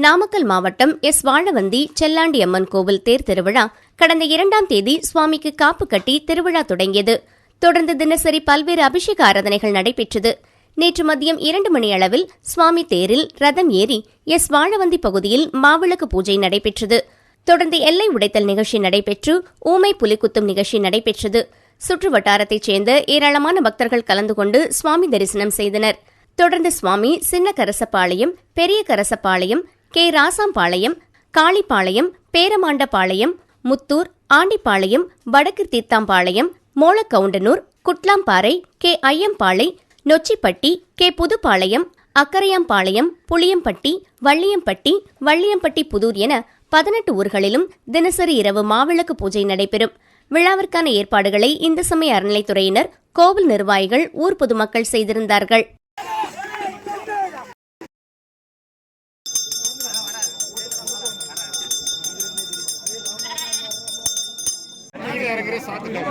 நாமக்கல் மாவட்டம் எஸ். வாழவந்தி செல்லாண்டி அம்மன் கோவில் தேர் திருவிழா கடந்த 2ஆம் தேதி சுவாமிக்கு காப்பு கட்டி திருவிழா தொடங்கியது. தொடர்ந்து தினசரி பல்வேறு அபிஷேக ஆராதனைகள் நடைபெற்றது. நேற்று மதியம் 2 மணி அளவில் சுவாமி தேரில் ரதம் ஏறி எஸ். வாழவந்தி பகுதியில் மாவிளக்கு பூஜை நடைபெற்றது. தொடர்ந்து எல்லை உடைத்தல் நிகழ்ச்சி நடைபெற்று ஊமை புலிக்குத்தும் நிகழ்ச்சி நடைபெற்றது. சுற்று வட்டாரத்தைச் சேர்ந்த ஏராளமான பக்தர்கள் கலந்து கொண்டு சுவாமி தரிசனம் செய்தனர். தொடர்ந்து சுவாமி சின்ன கரசப்பாளையம், பெரிய கரசப்பாளையம், கே. ராசாம்பாளையம், காளிப்பாளையம், பேரமாண்டபாளையம், முத்தூர், ஆண்டிப்பாளையம், வடக்கு தீர்த்தாம்பாளையம், மோளக்கவுண்டனூர், குட்லாம்பாறை, கே. ஐயம்பாளை, நொச்சிப்பட்டி, கே. புதுப்பாளையம், அக்கரையாம்பாளையம், புளியம்பட்டி, வள்ளியம்பட்டி புதூர் என 18 ஊர்களிலும் தினசரி இரவு மாவிளக்கு பூஜை நடைபெறும். விழாவிற்கான ஏற்பாடுகளை இந்து சமய அறநிலைத்துறையினர், கோவில் நிர்வாகிகள், ஊர் பொதுமக்கள் செய்திருந்தார்கள். சாப்பிட்டு